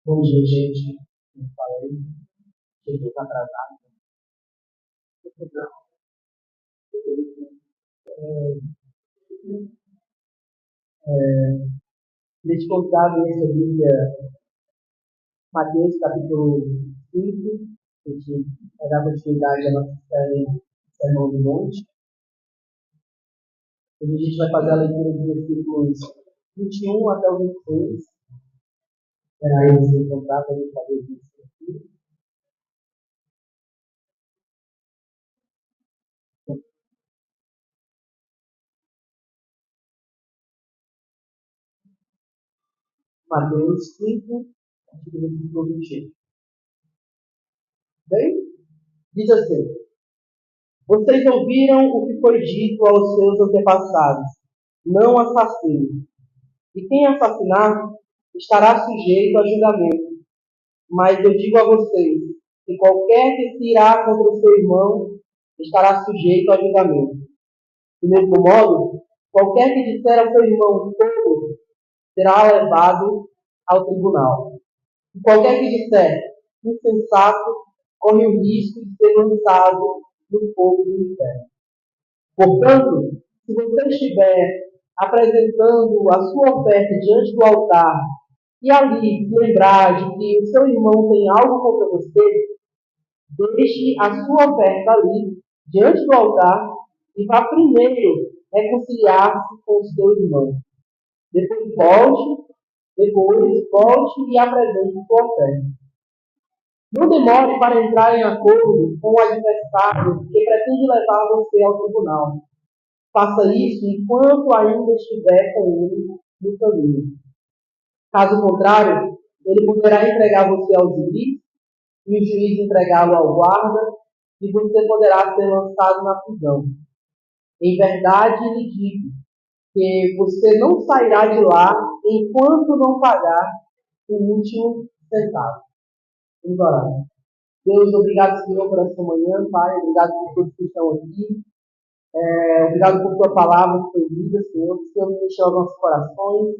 Bom dia, gente. Como eu falei, cheguei atrasado. Queria te contar a minha Bíblia, Mateus capítulo 5, que a gente vai dar continuidade à nossa série Sermão do Monte. Hoje a gente vai fazer a leitura dos versículos 21 até o 26. Espera aí você encontrar para a gente fazer isso aqui. Mateus 5, a partir do versículo 21. Bem? Diz assim: Vocês ouviram o que foi dito aos seus antepassados: não assassine. E quem assassinar estará sujeito a julgamento. Mas eu digo a vocês que qualquer que se irá contra o seu irmão estará sujeito a julgamento. Do mesmo modo, qualquer que disser ao seu irmão tolo será levado ao tribunal. E qualquer que disser insensato corre o risco de ser lançado no fogo do inferno. Portanto, se você estiver apresentando a sua oferta diante do altar e ali se lembrar de que o seu irmão tem algo contra você, deixe a sua oferta ali, diante do altar, e vá primeiro reconciliar-se com o seu irmão. Depois volte e apresente sua oferta. Não demore para entrar em acordo com o adversário que pretende levar você ao tribunal. Faça isso enquanto ainda estiver com ele no caminho. Caso contrário, ele poderá entregar você ao juiz, e o juiz entregá-lo ao guarda, e você poderá ser lançado na prisão. Em verdade lhe digo que você não sairá de lá enquanto não pagar o último centavo. Vamos orar. Deus, obrigado, Senhor, por essa manhã, Pai. Obrigado por todos que estão aqui. Obrigado por tua palavra que foi lida, Senhor. Que o Senhor me encheu os nossos corações.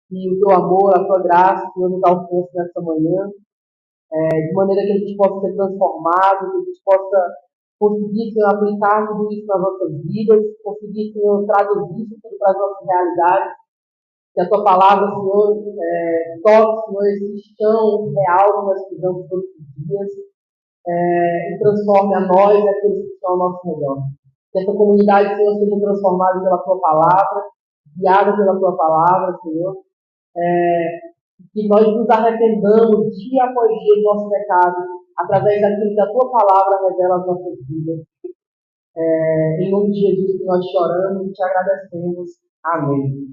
Que o teu amor, a tua graça, Senhor, nos alcance nessa manhã. De maneira que a gente possa ser transformado, que a gente possa conseguir, Senhor, aplicar tudo isso nas nossas vidas, conseguir, Senhor, traduzir isso tudo para as nossas realidades, que a tua palavra, Senhor, toque, Senhor, esse chão real que nós precisamos todos os dias, e transforme a nós e aqueles que estão ao nosso redor. Que essa comunidade, Senhor, seja transformada pela tua palavra, guiada pela tua palavra, Senhor, que nós nos arrependamos dia após dia do nosso pecado, através daquilo que a tua palavra revela às nossas vidas. Em nome de Jesus que nós choramos e te agradecemos. Amém.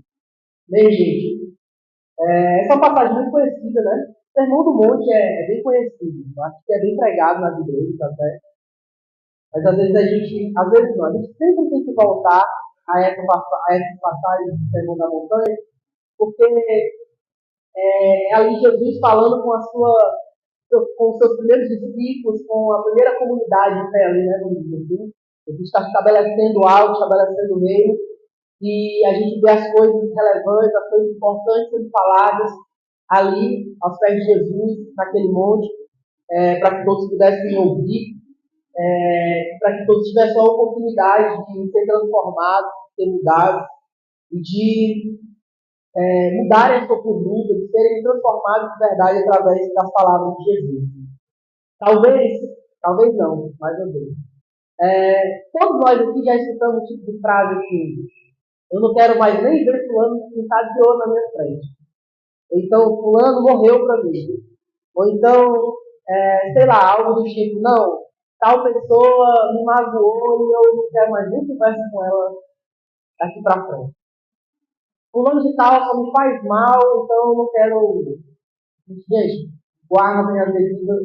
Bem, gente, essa é uma passagem muito conhecida, né? O Sermão do Monte é bem conhecido. Eu acho que é bem pregado nas igrejas até. Mas às vezes às vezes não, a gente sempre tem que voltar a essa passagem do Sermão da Montanha, porque ali Jesus falando com os seus primeiros discípulos, com a primeira comunidade de fé ali, né, vamos dizer assim. Jesus está estabelecendo algo, estabelecendo meio, e a gente vê as coisas relevantes, as coisas importantes sendo faladas ali, aos pés de Jesus, naquele monte, para que todos pudessem ouvir, para que todos tivessem a oportunidade de ser transformados, de ser mudados, e de mudarem a sua conduta, de serem transformados de verdade através das palavras de Jesus. Talvez não, mas eu vejo. Todos nós aqui já escutamos um tipo de frase assim: eu não quero mais nem ver fulano pintado de ouro na minha frente. Ou então, fulano morreu para mim. Ou então, sei lá, algo do tipo: não, tal pessoa me magoou e eu não quero mais nem conversa com ela daqui para frente. Fulano de tal só me faz mal, então eu não quero. Gente, guardem as devidas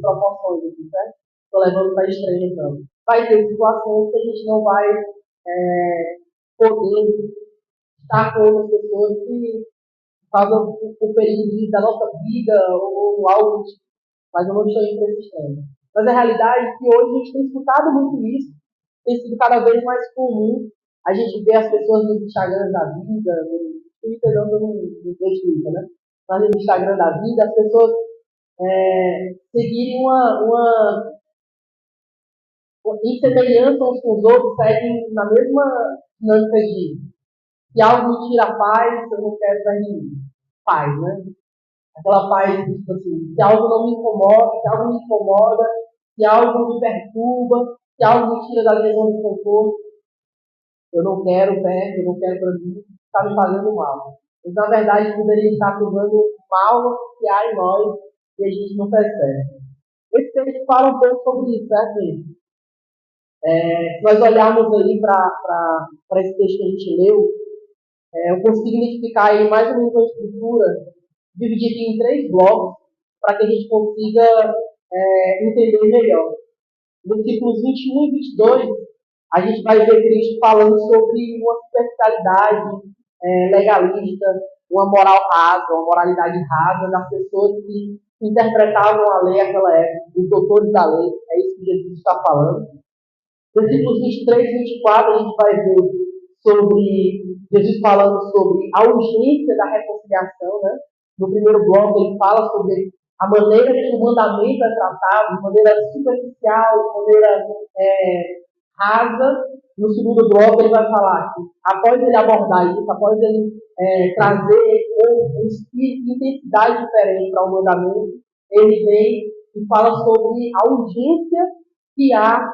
proporções aqui, certo? Estou levando para extremo, então. Vai ter situações que a gente não vai poder estar com outras pessoas que fazem o período da nossa vida ou algo tipo. Mas eu não estou indo para esse extremo. Mas a realidade é que hoje a gente tem escutado muito isso, tem sido cada vez mais comum. A gente vê as pessoas nos Instagrams da vida, no Twitter, não vejo Twitter, né? no Instagram da vida, as pessoas seguirem em semelhança uns com os outros, seguem na mesma dinâmica de se algo me tira a paz, eu não quero para mim. Paz, né? Aquela paz, tipo assim, se algo não me incomoda, se algo me incomoda, se algo me perturba, se algo me tira da minha zona de conforto, eu não quero perto, eu não quero para mim, está me fazendo mal. Mas, na verdade, poderia estar causando mal que há em nós e a gente não percebe. Esse texto fala um pouco sobre isso, certo, gente? Se nós olharmos aí para esse texto que a gente leu, eu consigo identificar aí mais ou menos uma estrutura dividida em 3 blocos para que a gente consiga entender melhor. Versículos 21 e 22, a gente vai ver Cristo falando sobre uma superficialidade legalista, uma moral rasa, uma moralidade rasa das pessoas que interpretavam a lei naquela época, os doutores da lei. É isso que Jesus está falando. Versículos 23 e 24, a gente vai ver sobre Jesus falando sobre a urgência da reconciliação, né? No primeiro bloco, ele fala sobre a maneira que o mandamento é tratado, de maneira superficial, de maneira rasa. No segundo bloco, ele vai falar que, após ele abordar isso, após ele trazer um espírito de intensidade diferente para o mandamento, ele vem e fala sobre a urgência que há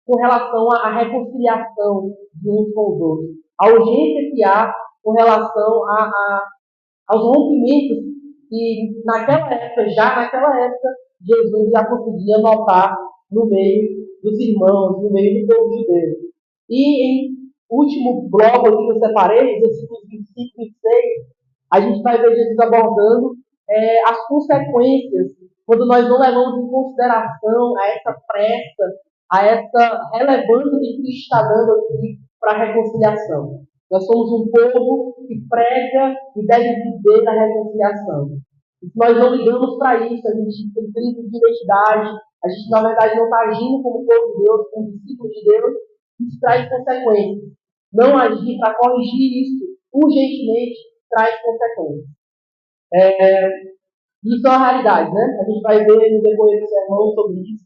com relação à reconciliação de uns com os outros. A urgência que há com relação aos rompimentos que já naquela época, Jesus já conseguia notar no meio dos irmãos, no meio do povo judeu. E em último bloco aqui que eu separei, os versículos 25 e 26, a gente vai ver Jesus abordando as consequências quando nós não levamos em consideração a essa pressa, a essa relevância que Cristo está dando aqui para a reconciliação. Nós somos um povo que prega e deve viver a reconciliação. E se nós não ligamos para isso, a gente tem crise de identidade, a gente na verdade não está agindo como povo de Deus, como discípulo de Deus, isso traz consequências. Não agir para corrigir isso urgentemente traz consequências. Isso é uma realidade, né? A gente vai ver no decorrer do sermão sobre isso.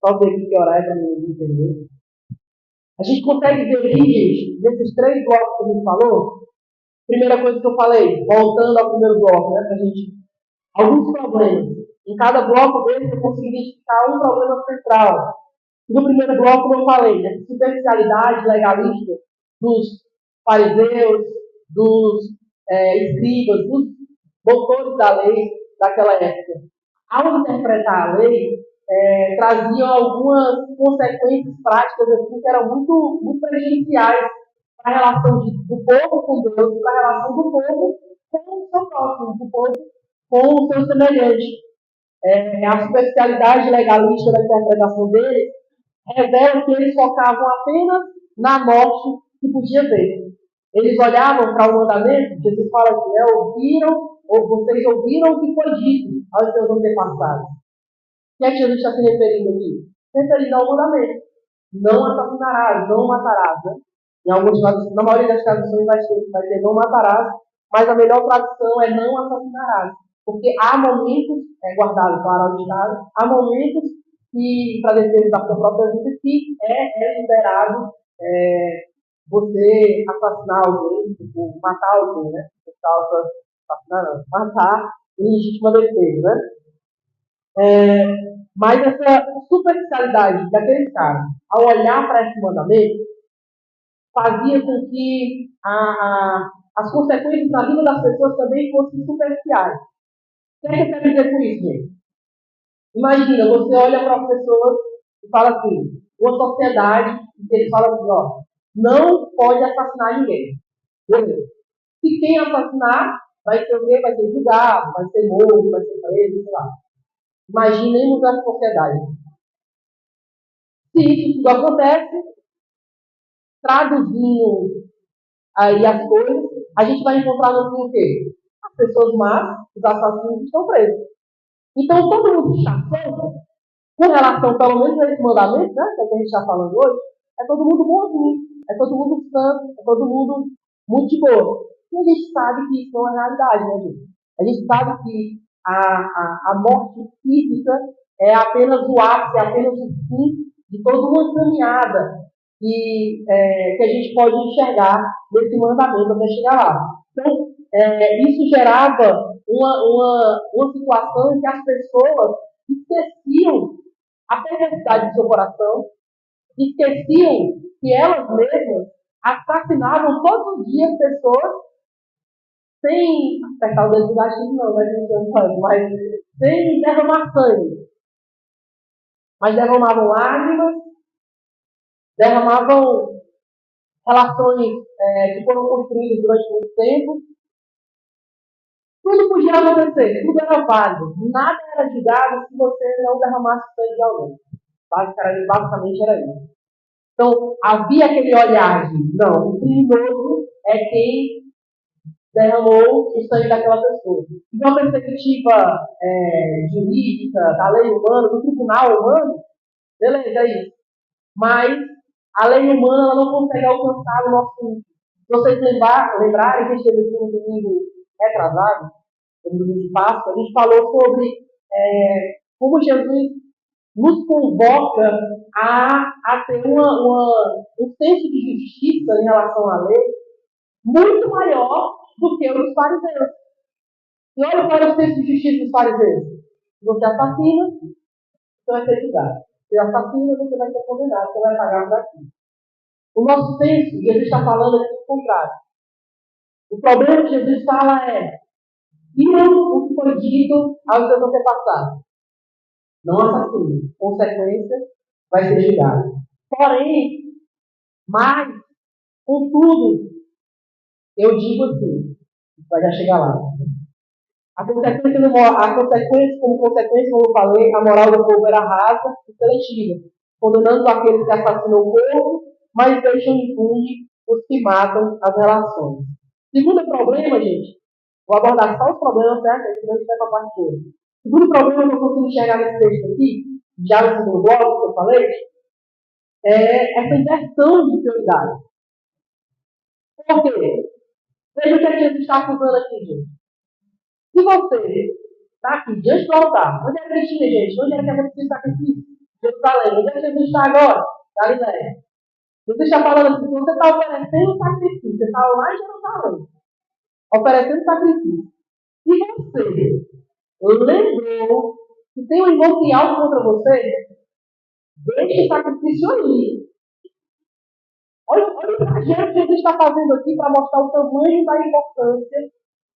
Só ver aqui que orar para mim entender. A gente consegue ver aqui, gente, nesses 3 blocos que a gente falou. Primeira coisa que eu falei, voltando ao primeiro bloco, né? Pra gente, alguns problemas. Em cada bloco deles eu consegui identificar um problema central. No primeiro bloco, como eu falei, essa superficialidade legalista dos fariseus, dos escribas, dos doutores da lei daquela época. Ao interpretar a lei, traziam algumas consequências práticas assim, que eram muito, muito prejudiciais para a relação do povo com Deus, para a relação do povo com o seu próximo, do povo com o seu semelhante. A superficialidade legalista da interpretação deles revela que eles focavam apenas na morte que podia ver. Eles olhavam para o mandamento, Jesus fala assim, vocês ouviram o que foi dito aos seus antepassados. O que é que Jesus está se referindo aqui? Se referindo ao mandamento. Não assassinarás, não matarás. Né? Na maioria das traduções vai ter não matarás, mas a melhor tradução é não assassinarás. Porque há momentos, guardado para o Estado, há momentos que, para defesa da sua própria vida, que é liberado você assassinar alguém, tipo, matar alguém, né? Por causa, assassinar não, matar em legítima defesa, né? Mas essa superficialidade daqueles caras, ao olhar para esse mandamento, fazia com que as consequências na vida das pessoas também fossem superficiais. O que é que eu quero dizer com isso, gente? Imagina, você olha para as pessoas e fala assim, uma sociedade em que eles falam assim, ó, não pode assassinar ninguém. Beleza. Se quem assassinar, vai ser o quê? Vai ser julgado, vai ser morto, vai ser preso, sei lá. Imaginemos a sociedade. Se isso tudo acontece, traduzindo aí as coisas, a gente vai encontrar no fim o quê? As pessoas más, os assassinos estão presos. Então, todo mundo que está certo, com relação, pelo menos, a esse mandamento, né, que é o que a gente está falando hoje, é todo mundo bonzinho, é todo mundo santo, é todo mundo muito de boa. E a gente sabe que isso não é realidade, né, gente? A gente sabe que a morte física é apenas o ápice, é apenas o fim de toda uma caminhada que a gente pode enxergar nesse mandamento até chegar lá. Então, isso gerava uma situação em que as pessoas esqueciam a perversidade do seu coração, esqueciam que elas mesmas assassinavam todos os dias pessoas sem apertar o dedo do gatilho, não, mas sem derramar sangue. Mas derramavam lágrimas, derramavam relações que foram construídas durante muito tempo. Tudo podia acontecer, tudo era válido. Nada era julgado se você não derramasse sangue de alguém. Basicamente era isso. Então, havia aquele olhar de, não, o criminoso é quem derramou o sangue daquela pessoa. Então, a perspectiva jurídica, da lei humana, do tribunal humano, beleza, é isso. Mas a lei humana ela não consegue alcançar o nosso limite. Se vocês lembrarem que a gente teve um domingo retrasado, no domingo de Páscoa, a gente falou sobre como Jesus nos convoca a ter um senso de justiça em relação à lei muito maior do que o dos fariseus. E olha qual era o senso de justiça dos fariseus. Se você assassina, você vai ser julgado. Se assassina, você vai ser condenado, você vai pagar por aquilo. O nosso senso, Jesus está falando aqui do contrário. O problema que Jesus fala é: viram o que foi dito aos seus antepassados. Não assassine. Consequência, vai ser julgado. Porém, mas, contudo, eu digo assim, vai já chegar lá. Como consequência, como eu falei, a moral do povo era rasa e seletiva, condenando aqueles que assassinam o povo, mas deixam impune os que matam as relações. Segundo problema, gente, vou abordar só os problemas, certo? Aí a gente vai para a parte toda. Segundo problema que eu consigo enxergar nesse texto aqui, já no segundo bloco que eu falei, é essa inversão de prioridade. Por quê? Veja o que a gente está acusando aqui, gente. Se você está aqui diante do altar, onde é que Cristina, gente? Onde é que é preciso sacrifício? Jerusalém. Onde é que Jesus está agora? Galileia. Jesus está falando assim: se você está oferecendo sacrifício, você está lá em Jerusalém, oferecendo sacrifício. E você lembrou que tem um irmão que algo contra você, deixe o sacrifício ali. Olha o exagero que Jesus está fazendo aqui para mostrar o tamanho da importância,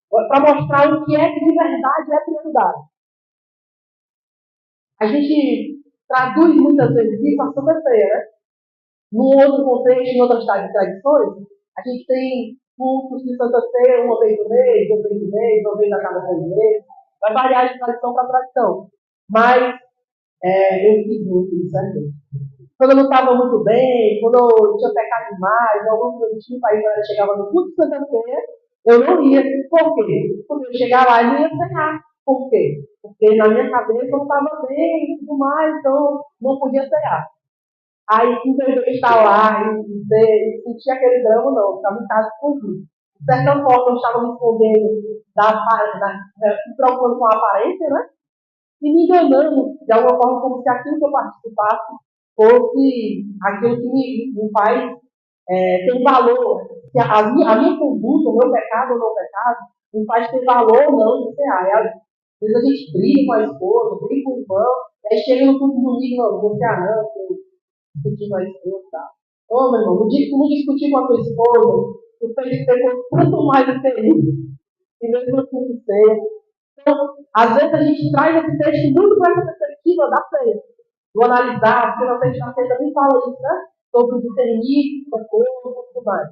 para mostrar o que é que de verdade é prioridade. A gente traduz muitas vezes isso à Santa Ceia, né? Num outro contexto, em outras tradições, a gente tem cultos de Santa Ceia uma vez no mês, uma vez a cada 3 meses. Vai variar de tradição para tradição. Mas eu fiz muito isso, certo? Quando eu não estava muito bem, quando eu tinha pecado demais, algum motivo, aí quando eu chegava no culto de Santa Ceia, eu não ia. Por quê? Porque eu chegava lá e não ia cear. Por quê? Porque na minha cabeça eu não estava bem e tudo mais, então não podia cear. Aí, em vez de eu estar lá e sentir aquele drama, não, eu estava em casa escondido. De certa forma, eu estava me escondendo, me preocupando com a aparência, né? E me enganando, de alguma forma, como se aquilo que eu participasse fosse aquilo que me faz ter valor. Que a minha conduta, o meu pecado ou não pecado, me faz ter valor ou não de ser. Às vezes a gente briga com a esposa, briga com o irmão, aí chega no culto domingo, não, você arranca, discutir com a esposa e tal. Ô, meu irmão, no dia que tu não discutir com a tua esposa, tu fez quanto mais infeliz. E mesmo assim, tu ceia. Então, às vezes a gente traz esse texto muito para essa perspectiva da ceia. Do analisar, porque o texto da ceia também fala isso, né? Sobre o discernir, o corpo e tudo mais.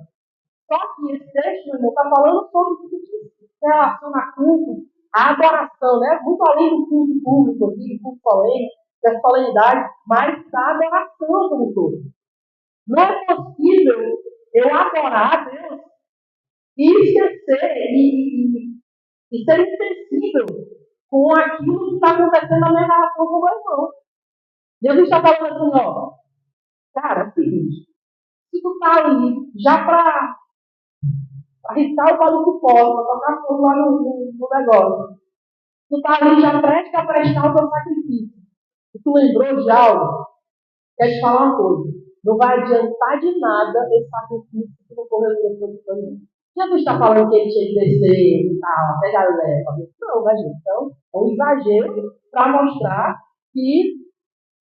Só que esse texto, meu irmão, está falando sobre o que se relaciona a culto, a adoração, né? Muito além do culto público, do culto solene, da solenidade, mas da adoração como um todo. Não é possível eu adorar a Deus e esquecer e ser insensível com aquilo que está acontecendo na minha relação com o meu irmão. Jesus está falando assim, ó, cara, é o seguinte, se tu tá ali já para arriscar o palito fora, para tocar fogo lá no negócio. Tu tá ali já prestes a prestar o teu sacrifício. E tu lembrou de algo? Quer te falar uma coisa. Não vai adiantar de nada esse sacrifício se tu não for resolver o caminho. Jesus está falando que ele tinha que descer e tal, até Galileia. Não, né, gente? Então, é um exagero para mostrar que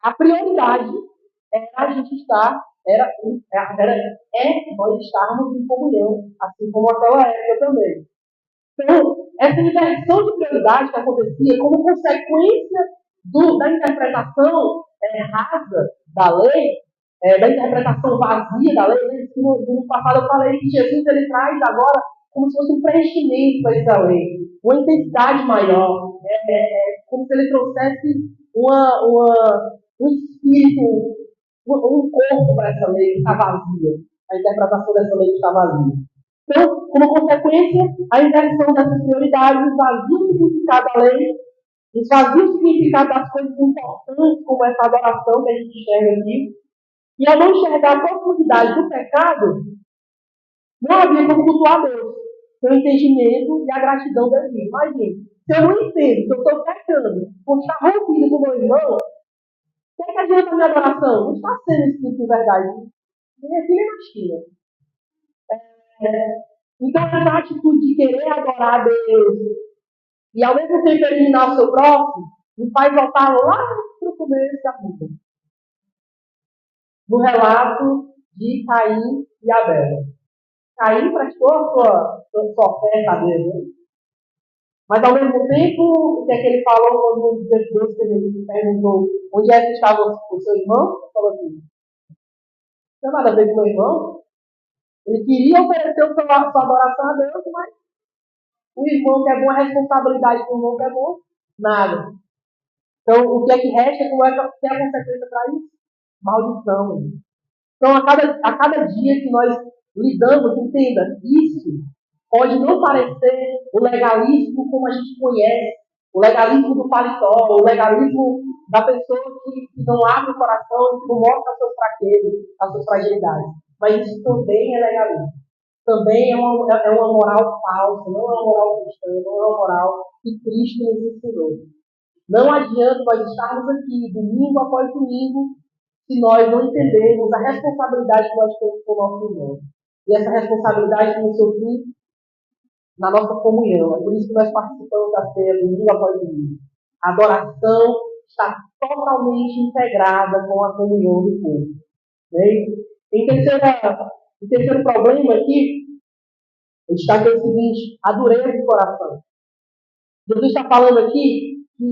a prioridade era a gente estar, nós estarmos em comunhão, assim como aquela época também. Então, essa inversão de prioridade que acontecia como consequência da interpretação rasa da lei, da interpretação vazia da lei, né? No passado eu falei que Jesus ele traz agora como se fosse um preenchimento para essa lei, uma intensidade maior, como se ele trouxesse um espírito, um corpo para essa lei que está vazia, a interpretação dessa lei que está vazia. Então, como consequência, a inversão dessas prioridades esvazia o significado da lei, esvazia o significado das coisas importantes, como essa adoração que a gente enxerga aqui. E ao não enxergar a profundidade do pecado, não havia como cultuar Deus, seu entendimento e a gratidão devida. Imagina, se eu não entendo que eu estou pecando por estar rompido com o meu irmão, o que adianta a minha adoração? Não está sendo escrito em verdade. Nem aqui nem na China. Então, essa atitude de querer adorar a Deus e ao mesmo tempo eliminar o seu próximo, me faz voltar lá para o começo da vida. No relato de Caim e Abel. Caim prestou a sua oferta a Deus, né? Mas ao mesmo tempo, o que é que ele falou quando Deus perguntou onde é que estava o seu irmão? Ele falou assim: não tem nada a ver com o meu irmão. Ele queria oferecer sua adoração a Deus, mas o irmão que é bom, a responsabilidade do irmão que é bom, nada. Então, o que é que resta? Qual é a consequência para isso? Maldição. Então, a cada dia que nós lidamos, entenda, isso pode não parecer o legalismo como a gente conhece, o legalismo do paletó, o legalismo da pessoa que não abre o coração, que não mostra as suas fraquezas, as suas fragilidades. Mas isso também é legalismo. Também é uma moral falsa, não é uma moral cristã, não é uma moral que Cristo nos ensinou. Não adianta nós estarmos aqui, domingo após domingo, se nós não entendermos a responsabilidade que nós temos com o nosso irmão. E essa responsabilidade tem o seu fim na nossa comunhão. É por isso que nós participamos da ceia domingo após domingo. A adoração está totalmente integrada com a comunhão do povo. Em terceiro problema aqui, eu destaquei o seguinte: a dureza do coração. Jesus está falando aqui que,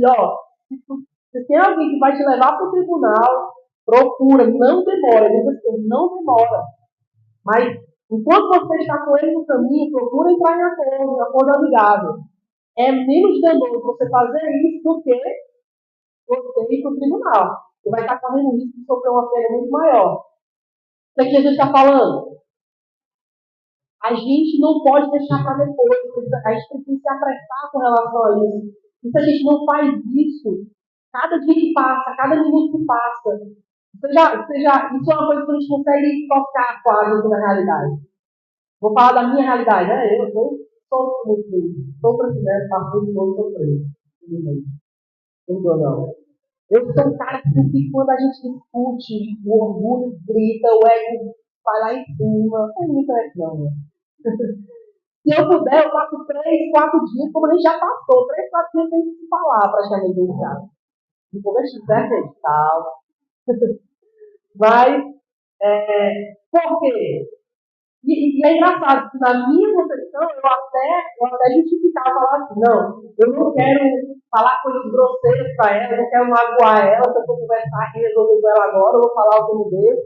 se tem alguém que vai te levar para o tribunal, procura, não demora. Ele diz assim, não demora. Mas, enquanto você está com ele no caminho, procura entrar em acordo amigável. É menos danoso você fazer isso do que você ir para o tribunal. Você vai estar correndo risco de sofrer uma pena muito maior. O que é que Jesus está falando? A gente não pode deixar para depois. A gente precisa se apressar com relação a isso. E se a gente não faz isso, cada dia que passa, cada minuto que passa, isso é uma coisa que a gente consegue tocar quase na realidade. Vou falar da minha realidade, né? Eu sou brasileiro, faço muito novo sofrer. Não. Eu sou um cara que quando a gente discute, o orgulho grita, o ego vai lá em cima. Não tem muito ego, não, né? Se eu puder, eu passo 3, 4 dias, como a gente já passou, 3, 4 dias sem se falar praticamente dentro de casa. No começo de certo e tal. Mas, por quê? E é engraçado que na minha concepção eu até justificava falar assim, não, eu não quero falar coisas grosseiras para ela, eu não quero magoar ela, se eu for conversar aqui e resolver com ela agora, eu vou falar o que eu não devo,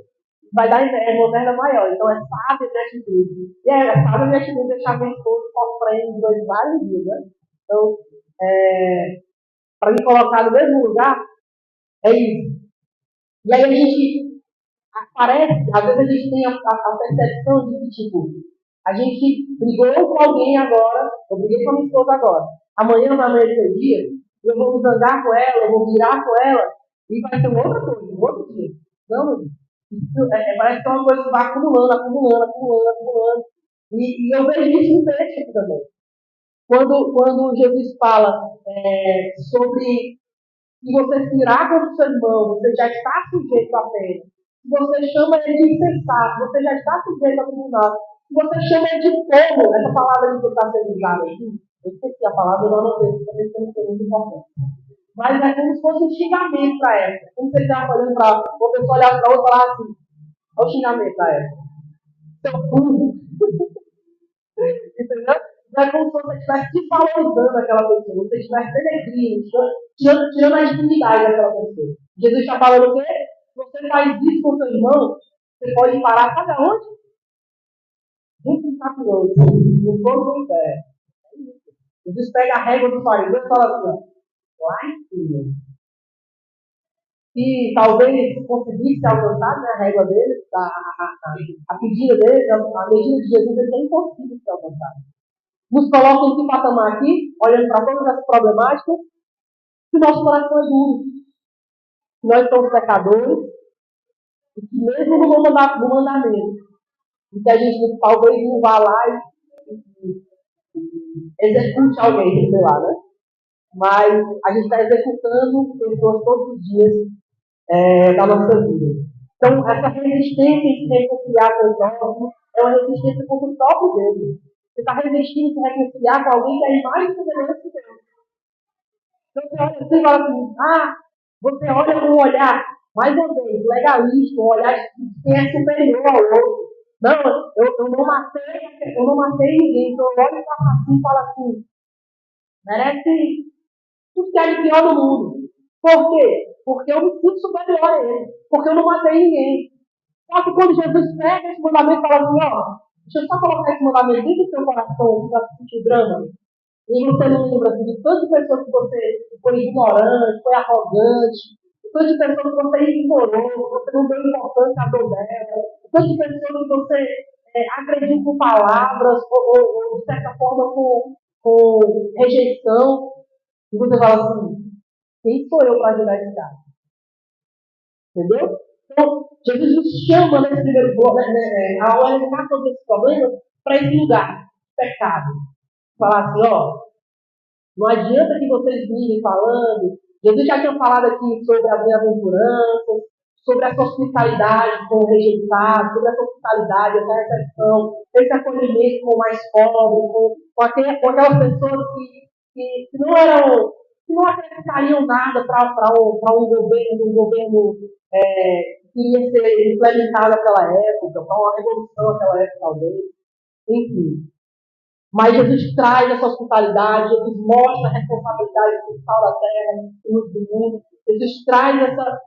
vai dar uma merda maior. Então é sábio a minha atitude. E é sábio a minha atitude deixar minha esposa sofrendo durante vários dias, né? Então, para me colocar no mesmo lugar, é isso. E aí a gente parece, às vezes a gente tem a percepção de que, tipo, a gente brigou com alguém agora, eu briguei com a minha esposa agora, amanhã vai amanhecer o dia, eu vou me zangar com ela, eu vou virar com ela, e vai ser outra coisa, um outro dia. Não, meu Deus. Isso parece que é uma coisa que vai acumulando. E eu vejo isso no texto aqui também. Quando Jesus fala sobre se você se irá contra o seu irmão, você já está sujeito à pena. Se você chama ele de insensato, você já está sujeito a tribunal. Se você chama ele de tolo, essa palavra que está sendo usada aqui, eu esqueci a palavra, eu não anotei, também tem muito importante. Mas é como se fosse um xingamento para ela. Como se ele estava olhando para uma pessoa, olhar para outra e falar assim: olha o xingamento para ela. Seu burro. Entendeu? Não é como se você estivesse desvalorizando aquela pessoa, você estivesse denegrindo, tirando a dignidade daquela pessoa. Jesus está falando o quê? Se você faz isso com seu irmão, você pode parar, sabe aonde? Muito capioso, no fogo do inferno. Jesus pega a régua do fariseu e fala assim: ó, lá em cima. Se talvez conseguisse alcançar, né, a régua dele, a pedida dele, a medida de Jesus, ele tem conseguido se alcançar. Nos coloca em que patamar aqui, olhando para todas as problemáticas, que o nosso coração é duro, que nós somos pecadores, e que mesmo no mandamento, e que a gente talvez não vá lá e execute alguém, sei lá, né? Mas a gente está executando pessoas todos os dias da nossa vida. Então, essa resistência em se reconciliar com o próximo é uma resistência contra o próprio Deus. Você está resistindo em se reconciliar com alguém que é a imagem e semelhança de Deus. Então você olha assim e fala assim, você olha com um olhar, mais uma vez, legalista, um olhar de quem é superior ao outro. Não, eu não matei ninguém, então eu olho para o assassino e falo assim, merece tudo que há de pior no mundo. Por quê? Porque eu me sinto superior a ele, porque eu não matei ninguém. Só que quando Jesus pega esse mandamento e fala assim, deixa eu só colocar esse mandamento dentro do seu coração, para sentir drama. E você não lembra assim, de tantas pessoas que você foi ignorante, foi arrogante, de tantas pessoas que você ignorou, que você não deu importância à dor dela, de tantas pessoas que você agrediu com palavras, ou de certa forma com rejeição. E você fala assim, quem sou eu para ajudar esse cara? Entendeu? Então, Jesus nos chama nesse primeiro bloco, a olhar todos esses problemas para esse lugar, pecado. Falar assim, não adianta que vocês virem falando. Jesus já tinha falado aqui sobre a bem-aventurança, sobre essa hospitalidade com o rejeitado, sobre essa hospitalidade, essa recepção, esse acolhimento com o mais pobre, com aquelas pessoas que não eram, que não acrescentariam nada para um governo que iria ser implementado naquela época, para uma revolução naquela época, talvez. Enfim. Mas Jesus traz essa hospitalidade, Jesus mostra a responsabilidade do sal da terra, luz do mundo. Jesus traz essa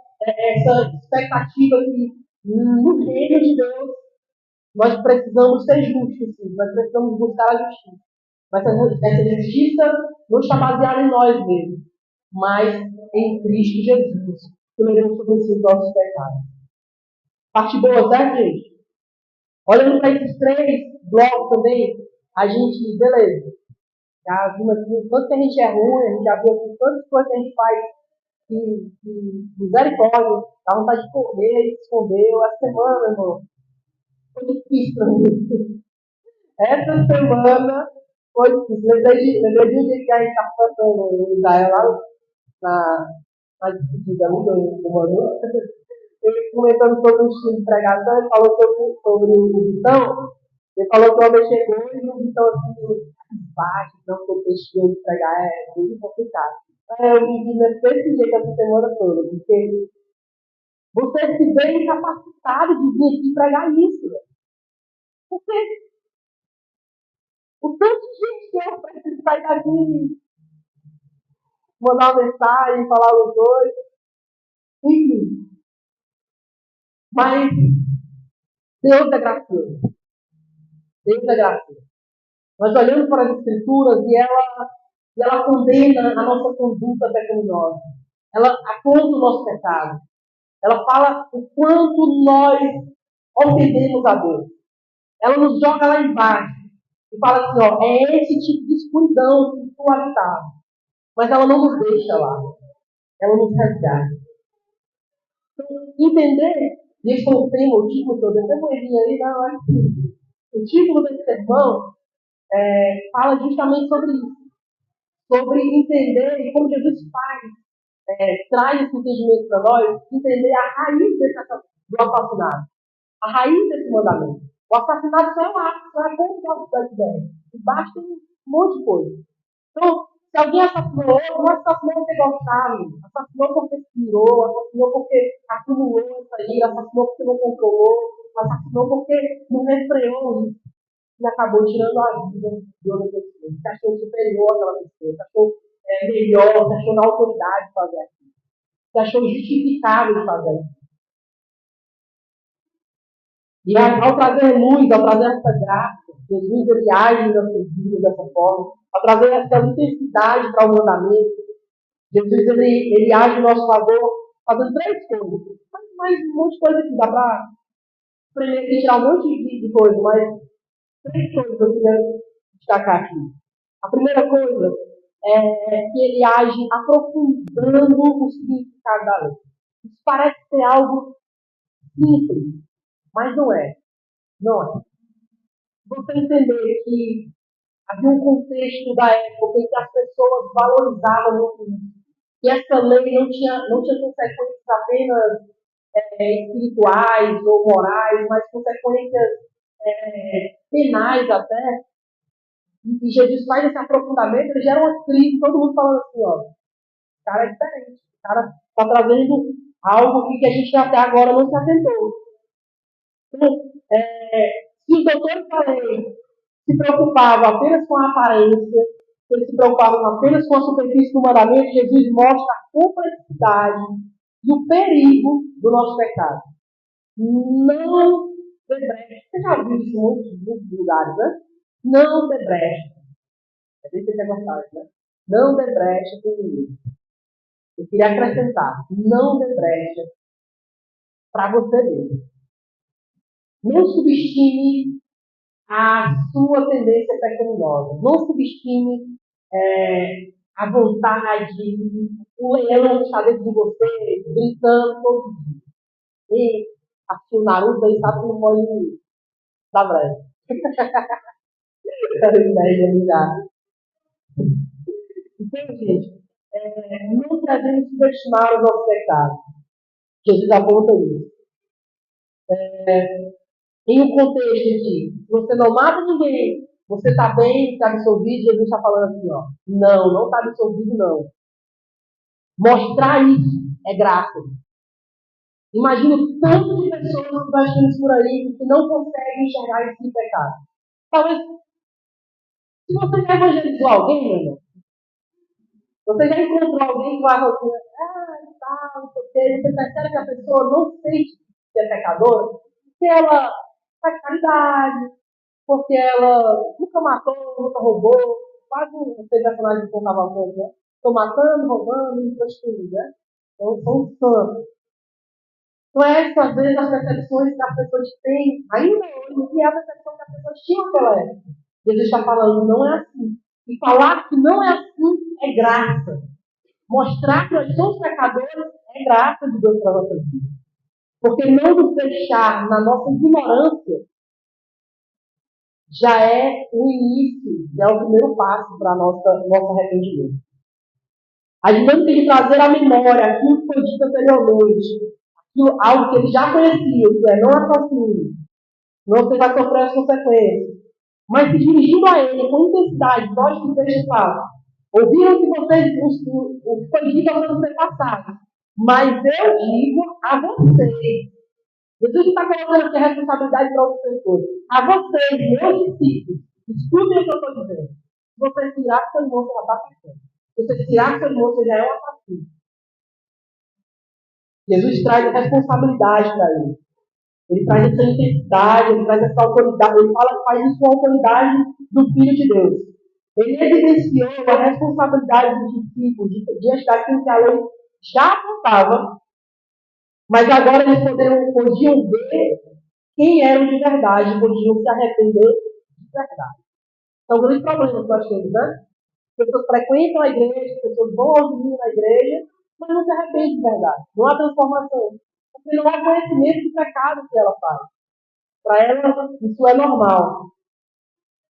expectativa que no reino de Deus nós precisamos ser justos, sim, nós precisamos buscar a justiça. Mas essa justiça não está baseada em nós mesmos, mas em Cristo Jesus, que levou sobre si os nossos pecados. Parte boa, certo, gente? Olhando para esses três blocos também, a gente, beleza, já vimos aqui o quanto que a gente é ruim, a gente já viu aqui quantas coisas que a gente faz que misericórdia, dá vontade de correr, de esconder. Essa semana, irmão, foi difícil para mim. Essa semana foi difícil. Lembrei de um dia que a gente estava passando no Israel lá na despedida do Manu. Ele comentando sobre o estilo de pregação, ele falou sobre o Vitão. Ele falou que o homem chegou e o Vitão assim, baixo, não foi textinho de pregar, é muito complicado. Eu vivi desse jeito essa semana toda, porque você se vê incapacitado de vir aqui pregar isso. Né? Porque o tanto de gente que eu preciso sair daqui, mandar uma mensagem, falar os dois, enfim. Mas Deus é gracioso. Deus é gracioso. Nós olhamos para as Escrituras e ela condena a nossa conduta pecaminosa. Ela aponta o nosso pecado. Ela fala o quanto nós ofendemos a Deus. Ela nos joga lá embaixo e fala assim, é esse tipo de escuridão que tu habitava. Mas ela não nos deixa lá. Ela nos resgata. Então, entender, e esse foi o tema, o título todo, eu tenho uma aí, não, O título desse sermão fala justamente sobre isso, sobre entender e como Jesus traz esse entendimento para nós, entender a raiz do assassinato, a raiz desse mandamento. O assassinato só é um ato, só é a ponta da ideia. E basta um monte de coisa. Então, se alguém assassinou outro, não assassinou porque gostava, assassinou porque se pirou, assassinou porque acumulou essa ira, assassinou porque não controlou, assassinou porque não refreou isso e acabou tirando a vida de outra pessoa. Se achou superior àquela pessoa, se achou melhor, se achou na autoridade de fazer aquilo, se achou justificável de fazer aquilo. E ao trazer luz, ao trazer essa graça, Jesus ele age na sua vida dessa forma, ao trazer essa intensidade para o mandamento, Jesus ele age em nosso favor fazendo três coisas. Mas um monte de coisa aqui, dá para primeiro tirar um monte de coisa, mas três coisas que eu queria destacar aqui. A primeira coisa é que ele age aprofundando o significado da lei. Isso parece ser algo simples, mas não é. Não é. Você entender que havia um contexto da época em que as pessoas valorizavam muito isso. E essa lei não tinha consequências apenas espirituais ou morais, mas consequências penais até. E Jesus faz esse aprofundamento, ele gera uma crise, todo mundo falando assim, ó, o cara é diferente, o cara está trazendo algo que a gente até agora não se atentou. Então, se os doutores da lei se preocupavam apenas com a aparência, se eles se preocupavam apenas com a superfície do mandamento, Jesus mostra a complexidade e o perigo do nosso pecado. Não dê brecha. Você já viu isso em muitos lugares, né? Não dê brecha. É bem que você gostar, né? Não dê brecha para o inimigo. Eu queria acrescentar, não dê brecha para você mesmo. Não subestime a sua tendência pecaminosa. Não subestime a vontade, o leão que está dentro de você, gritando todo dia. E aqui o Naruto aí sabe que não pode dar brecha. Então, gente, não devemos subestimar os nossos pecados. Jesus aponta isso. Em um contexto de se você não mata ninguém, você está bem, está absolvido, Jesus está falando assim, ó, não está absolvido, não. Mostrar isso é graça. Imagina o tanto de pessoas que nós temos por aí que não conseguem enxergar esse pecado. Talvez, se você já evangelizou alguém, meu irmão, você já encontrou alguém que vai falar assim, não sei o quê, você percebe que a pessoa não sente que é pecadora, porque ela faz caridade, porque ela nunca matou, nunca roubou, quase um personagem que contava coisa, né? Estou matando, roubando e prostituindo, né? Então, são santos. Então, às vezes, as percepções que as pessoas têm, ainda hoje, que é a percepção que as pessoas tinham naquela época. Jesus está falando, não é assim. E falar que não é assim é graça. Mostrar que nós somos pecadores é graça de Deus para a nossa vida. Porque não nos deixar na nossa ignorância já é o início, já é o primeiro passo para nosso arrependimento. A dinâmica de trazer à memória aquilo que foi dito anteriormente, algo que ele já conhecia, que é não assassine, não você vai sofrer as consequências, mas se dirigindo a ele com intensidade, nós que o texto fala, ouviram que vocês, o que foi dito aos seus antepassados, mas eu digo a vocês. Jesus está colocando aqui a responsabilidade para outras pessoas. A vocês, meus discípulos, escutem o que eu estou dizendo. Se você tirar seu irmão, você já está pecando. Se você tirar seu irmão, você já é um assassino. Jesus traz a responsabilidade para ele. Ele traz essa intensidade, ele traz essa autoridade. Ele fala que faz isso com a autoridade do Filho de Deus. Ele evidenciou a responsabilidade dos discípulos diante daquilo que a lei já apontava, mas agora eles podiam ver quem eram de verdade, podiam se arrepender de verdade. Então, o grande problema que nós temos, né? As pessoas frequentam a igreja, as pessoas vão ao domingo na igreja, mas não se arrependem de verdade. Não há transformação. Porque não há conhecimento do pecado que ela faz. Para ela, isso é normal.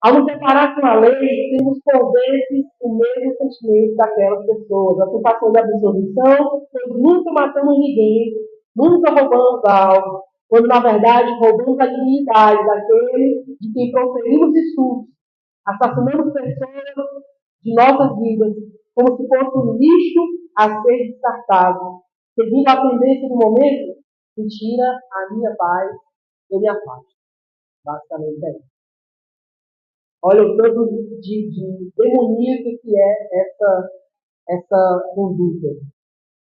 Ao nos deparar com a lei, temos por vezes o mesmo sentimento daquelas pessoas, a sensação de absolvição, pois nunca matamos ninguém, nunca roubamos algo, quando na verdade roubamos a dignidade daquele de quem proferimos estudos, assassinamos pessoas de nossas vidas, como se fosse um lixo a ser descartado, seguindo a tendência do momento, que tira a minha paz, eu me afasto. Basicamente é isso. Olha o tanto de demoníaco que é essa conduta,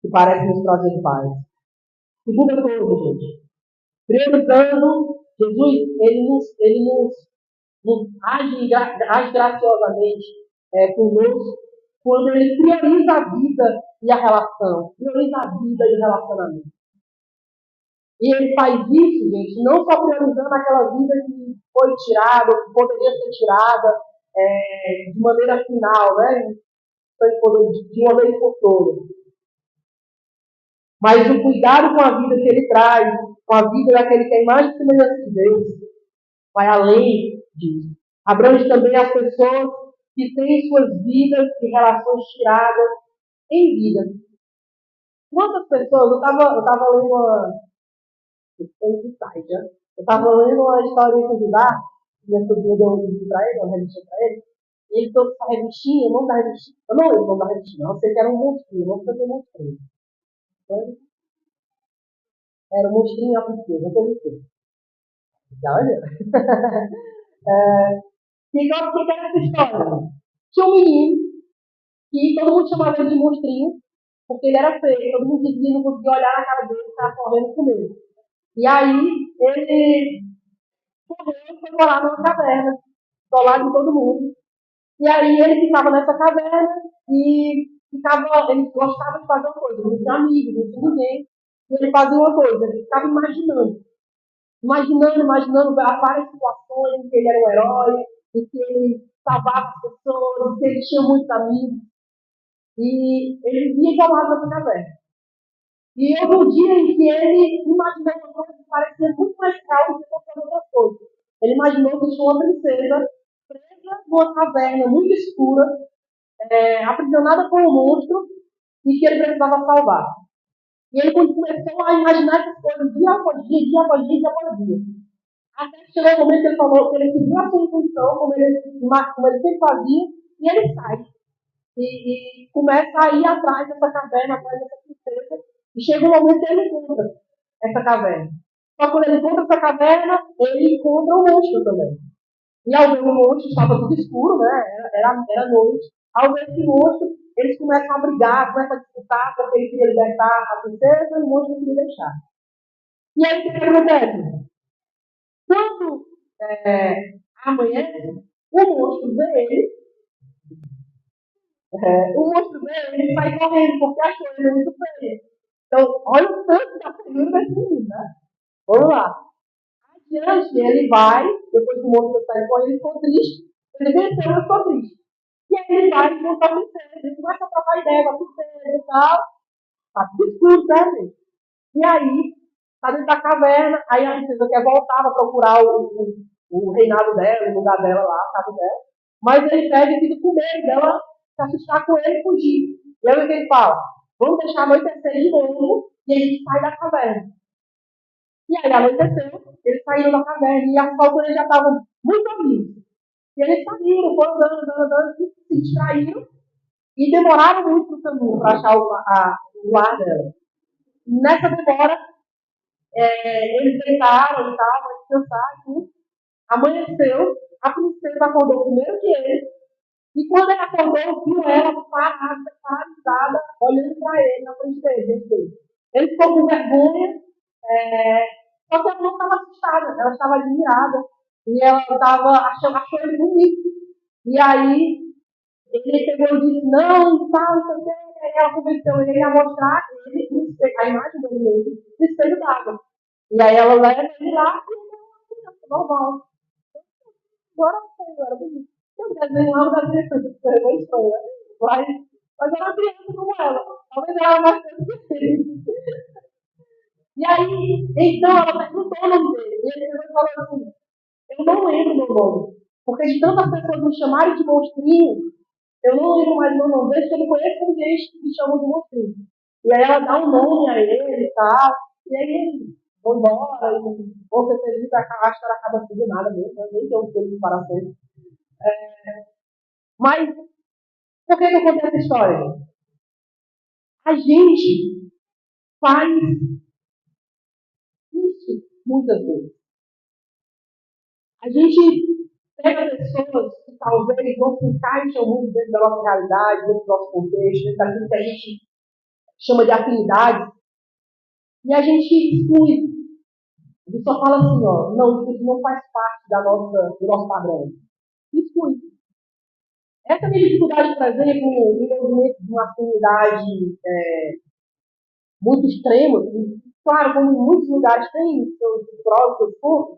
que parece nos trazer paz. Segunda coisa, gente. Priorizando, Jesus, ele nos age graciosamente conosco quando ele prioriza a vida e a relação. Prioriza a vida e o relacionamento. E ele faz isso, gente, não só priorizando aquela vida que foi tirada, ou que poderia ser tirada de maneira final, né? De uma vez por todas. Mas o cuidado com a vida que ele traz, com a vida daquele que é mais de semelhança de Deus, vai além disso. Abrange também as pessoas que têm suas vidas e relações tiradas em vida. Quantas pessoas, eu estava lendo eu estava lendo uma historinha com Judá, minha sobrinha deu um livro para ele, uma revistinha para ele, e ele trouxe essa revistinha, o nome da revistinha, eu não lembro o nome da revistinha, eu sei que era um monstrinho, não sei se é monstrinho. Era um monstrinho africano, não sei o que. Olha. E qual que era essa história? Tinha um menino que todo mundo chamava ele de monstrinho, porque ele era feio, todo mundo dizia, não conseguia olhar na cara dele, estava correndo com medo. E aí ele correu e foi morar numa caverna, do lado de todo mundo. E aí ele ficava nessa caverna e ele gostava de fazer uma coisa, não tinha amigos, não tinha ninguém. E ele fazia uma coisa, ele ficava imaginando várias situações em que ele era um herói, em que ele salvava as pessoas, em que ele tinha muitos amigos. E ele vivia isolado nessa caverna. E houve um dia em que ele imaginou uma coisa que parecia muito mais real do que qualquer outra coisa. Ele imaginou que tinha uma princesa presa numa caverna muito escura, aprisionada por um monstro, e que ele precisava salvar. E ele começou a imaginar essas coisas dia após dia. Até que chegou o momento que ele falou que ele seguiu a sua intuição, como ele sempre fazia, e ele sai. E começa a ir atrás dessa caverna, atrás dessa princesa, e chega um momento que ele encontra essa caverna. Só que quando ele encontra essa caverna, ele encontra um monstro também. E ao ver o monstro, estava tudo escuro, né? Era noite. Ao ver esse monstro, eles começam a brigar, começam a disputar, porque ele queria libertar a princesa e o monstro não queria deixar. E aí o que acontece? Quando amanhece, o monstro vê ele, ele sai correndo, porque achou ele muito feio. Então, olha o tanto da figura desse menino, né? Vamos lá. Adiante, ele vai, depois que o monstro sai correndo, ele ficou triste. Ele venceu, mas ficou triste. E aí ele vai e conta a princesa. Ele começa a trocar ideia com a princesa e tal. Tá tudo escuro, certo? E aí, tá dentro da caverna, aí a princesa quer voltar para procurar o reinado dela, o lugar dela lá, a casa dela. Mas ele pega e fica com medo dela se assustar com ele e fugir. E aí o que ele fala? Vamos deixar anoitecer de novo e a gente sai da caverna. E aí anoiteceu, eles saíram da caverna e as alturas já estavam muito amigos. E eles saíram, foram andando, se distraíram e demoraram muito no caminho para achar o lar dela. Nessa demora, eles deitaram e tal, para descansar e tudo. Amanheceu, a princesa acordou primeiro que ele, e quando ele acordou, viu ela paralisada, olhando para ele na frente dele. Ele ficou com vergonha, só que ela não estava assustada, ela estava admirada, e ela achou ele bonito. E aí, ele pegou e disse, não, tal, não sei o quê. Aí ela convenceu ele a mostrar a imagem dele mesmo, no espelho d'água. E aí ela leva ele lá e normal. Agora bonito. Eu desenho lá, eu desenho, foi bem estranho, né? Mas era uma criança como ela. Talvez ela mais que ele. E aí, então ela perguntou o nome dele. E ele falou assim, eu não lembro meu nome. Porque de tantas pessoas me chamarem de monstrinho, eu não lembro mais meu nome. Desde que eu não conheço como gente que me chamam de monstrinho. E aí ela dá um nome a ele e tal. E aí ele vão embora. E você feliz, a história acaba assim de nada mesmo. Eu nem tenho um tempo para sempre. Mas, por que eu contei essa história? A gente faz isso muitas vezes. A gente pega pessoas que talvez não se encaixam muito dentro da nossa realidade, dentro do nosso contexto, dentro daquilo que a gente chama de afinidade, e a gente exclui. A gente só fala assim, ó, não, isso não faz parte do nosso padrão. Exclui. Essa é a minha dificuldade, por exemplo, no envolvimento de uma afinidade muito extrema. Claro, como em muitos lugares tem seus prós, seus pontos,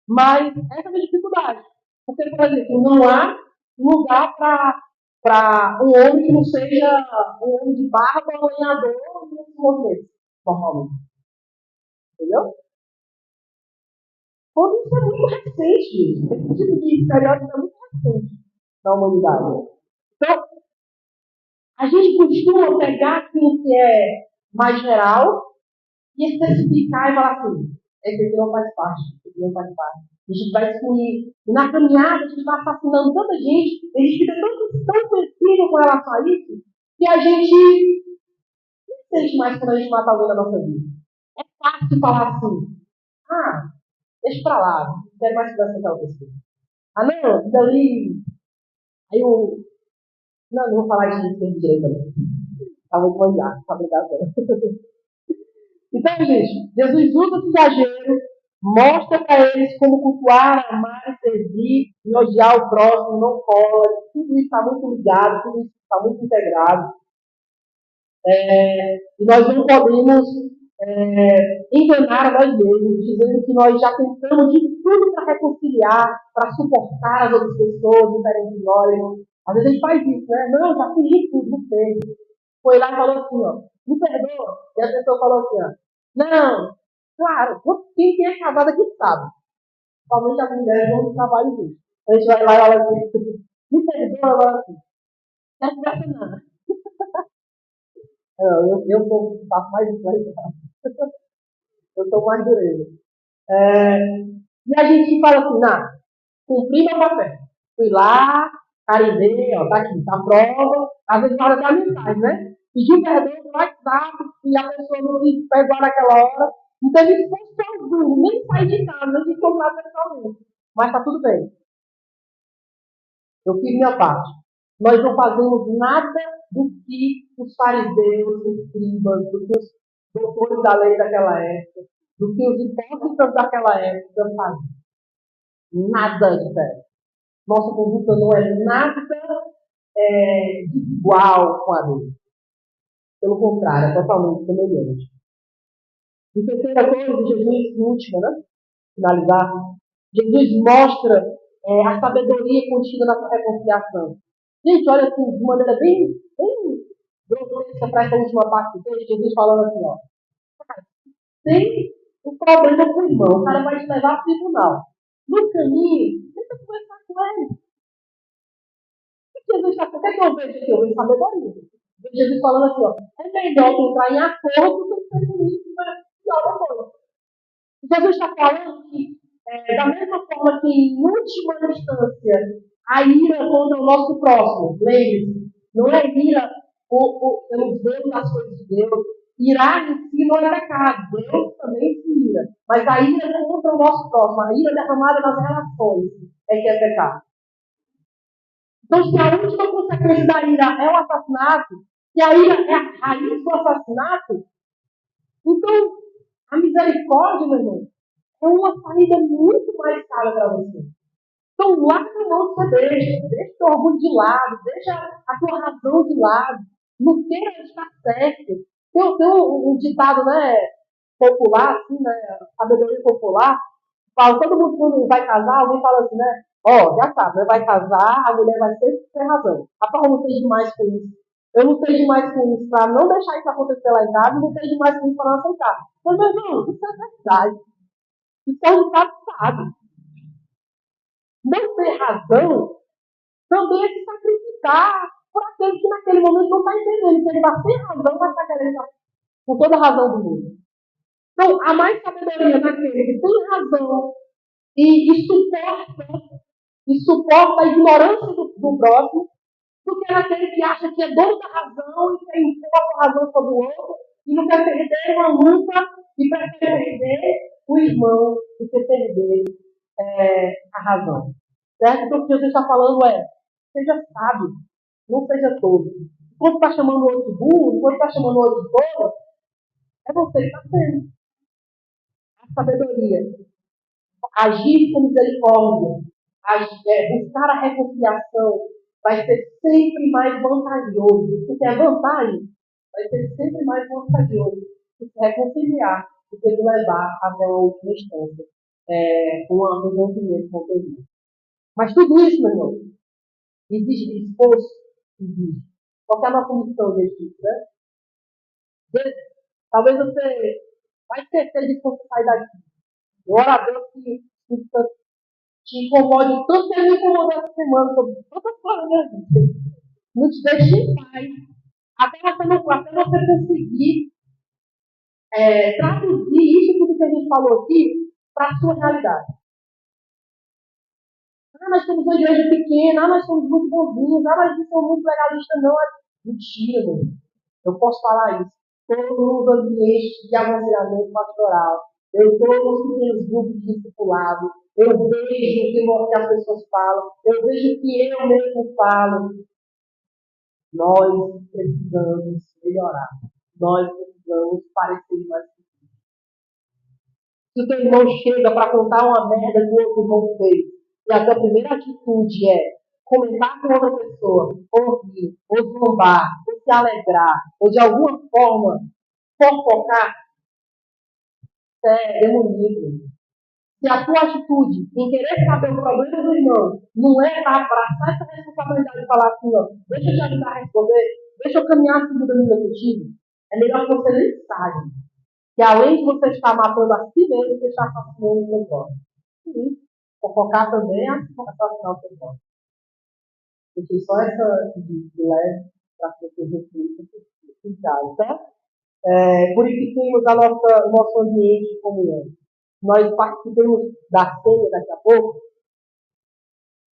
mas essa é a minha dificuldade. Porque, por exemplo, não há lugar para um homem que não seja um homem de barba, banhador e outros movimentos, normalmente. Entendeu? Quando isso é muito recente, esse tipo de estereótipo é muito recente na humanidade. Então, a gente costuma pegar aquilo que é mais geral e especificar e falar assim, esse aqui não faz parte, esse aqui não faz parte. A gente vai excluir. E na caminhada, a gente vai assassinando tanta gente, a gente fica tão sensível com relação a isso, que a gente não sente mais quando a gente mata alguém na nossa vida. É fácil falar assim, ah, deixa pra lá, não quero mais conversar com aquela pessoa. Ah, não, dali. Aí eu. Não vou falar de direito, não. Tá muito manjado, tá obrigado. Então, gente, Jesus usa esse exagero, mostra para eles como cultuar, amar, servir, elogiar o próximo, não cola. Tudo isso está muito ligado, tudo isso está muito integrado. E nós não podemos enganar a nós mesmos, dizendo que nós já tentamos de tudo para reconciliar, para suportar as outras pessoas diferentes de nós. Às vezes a gente faz isso, né? Não, já fiz de tudo, não sei. Foi lá e falou assim, ó, me perdoa. E a pessoa falou assim, ó, não, claro, quem é casado aqui sabe. Somente as mulheres vão trabalhar juntos. A gente vai lá e fala assim, me perdoa, ela fala assim, não é conversa não. Faço mais isso, mais isso. Eu sou mais dureza. E a gente fala assim, não, cumpri meu papel. Fui lá, carimbei, ó, tá aqui, tá a prova. Às vezes fala até a mensagem, né? Pediu perdão no WhatsApp e a pessoa não quis perdoar naquela hora. Não teve esforço algum, nem sair de casa, nem de encontrar pessoalmente. Mas tá tudo bem. Eu fiz minha parte. Nós não fazemos nada do que os fariseus, os escribas, do que os doutores da lei daquela época, do que os hipócritas daquela época faziam. Nada diferente. Nossa conduta não é nada desigual com a dele. Pelo contrário, é totalmente semelhante. E terceira coisa, Jesus, última, né? Finalizar. Jesus mostra a sabedoria contida na sua reconciliação. Gente, olha assim, de maneira bem grotesca para essa última parte do texto, Jesus falando assim, ó. Tem um problema com o irmão, o cara vai te levar para o tribunal. No caminho, tenta conversar com ele. Jesus está com o que eu vejo aqui? Eu vejo sabedoria. Jesus falando assim, ó, é melhor tu entrar em acordo do que ser bonito e vai pior depois. Jesus está falando que, da mesma forma que, em última instância, a ira contra o nosso próximo, lembre-se, não é ira pelo zelo das coisas de Deus. Irar em si não é pecado. Deus também se ira. Mas a ira contra o nosso próximo, a ira derramada nas relações, é que é pecado. Então, se a última consequência da ira é o assassinato, se a ira é a raiz do assassinato, então a misericórdia, meu irmão, é uma saída muito mais cara para você. Então, larga a mão que você deixa o teu orgulho de lado, deixa a tua razão de lado, não queira estar certo. Tem um ditado, né, popular, assim, né, sabedoria popular, fala, todo mundo quando vai casar, alguém fala assim, né, ó, já sabe, né, vai casar, a mulher vai sempre ter razão. A forma não tem demais com isso. Eu lutei demais com isso para não deixar isso acontecer lá em casa, e lutei demais com isso para não aceitar. Mas, meu irmão, isso é verdade. Isso é um sabe. Não ter razão também é se sacrificar por aquele que naquele momento não está entendendo, que ele está sem razão, mas está querendo com toda a razão do mundo. Então, há mais sabedoria naquele que tem razão e suporta a ignorância do próximo, do que naquele que acha que é dono da razão e tem força a razão sobre o outro e não quer perder uma luta e prefere perder o irmão do que perder a razão. Certo? Então, o que Jesus está falando é: seja sábio, não seja tolo. Quando está chamando o outro de burro, quando está chamando o outro de tolo, é você que está sendo. A sabedoria, agir com misericórdia, buscar a reconciliação, vai ser sempre mais vantajoso. Se quer vantagem, vai ser sempre mais vantajoso se reconciliar do que levar até uma última instância, com um arrependimento com o Deus. Mas tudo isso, meu irmão, exige esforço, exige. Qual é a nossa missão nesse né? Talvez você vai esquecer disso quando você sair daqui. Glória a Deus que te incomode tanto que me incomodou essa semana sobre tantas coisas da minha vida. Não te deixe em paz. Até você conseguir traduzir isso tudo que a gente falou aqui para a sua realidade. Nós somos uma igreja pequena, nós somos muito bonzinhos, mas não somos muito legalistas, não. É mentira, meu. Eu posso falar isso. Todos os ambientes de aconselhamento pastoral, eu estou nos pequenos grupos de discipulado, eu vejo o que as pessoas falam, eu vejo o que eu mesmo falo. Nós precisamos melhorar. Nós precisamos parecer mais. Se o teu irmão chega para contar uma merda que o outro irmão fez, e a tua primeira atitude é comentar com outra pessoa, ouvir, ou zombar, ou se alegrar, ou de alguma forma fofocar, é demoníaco. Se a tua atitude em querer saber o problema do irmão não é para abraçar essa responsabilidade e falar assim, ó, deixa eu te ajudar a resolver, deixa eu caminhar a segunda linha contigo, é melhor que você nem saiba. Que além de você estar matando a si mesmo, você está assassinando o seu próximo. Sim, fofocar também é assassinar o seu próximo. Deixei só essa de leve para que você reflita em casa, tá? Purifiquemos o nosso ambiente de comunhão. Nós participemos da ceia daqui a pouco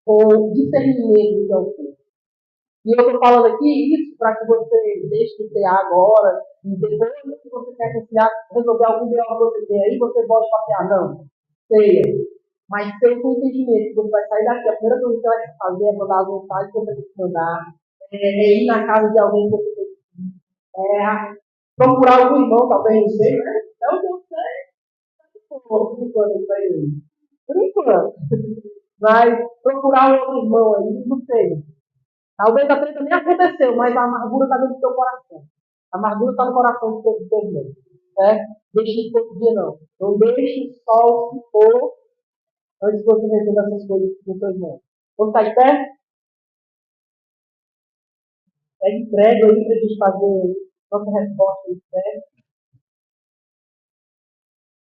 com discernimento do seu corpo. E eu estou falando aqui isso para que você deixe de ter agora e depois que você quer resolver algum BO que você tem aí, você pode passear. Não, ceia. Mas tem um entendimento que você vai sair daqui. A primeira coisa que você vai fazer é mandar as mensagens que você tem que mandar. Ir na casa de alguém que você tem que ir. Procurar algum irmão, talvez, não sei, né? É o que eu sei. Por enquanto, isso aí. Por enquanto. Mas procurar um outro irmão aí, não sei. Talvez a treta nem aconteceu, mas a amargura está dentro do teu coração. A amargura está no coração do teu irmão. Deixe isso todo dia, não. Não deixe o sol se pôr antes de você resolver essas coisas com o seu irmão. Quando está de pé, pede prego aí para a gente fazer nossa resposta de pé.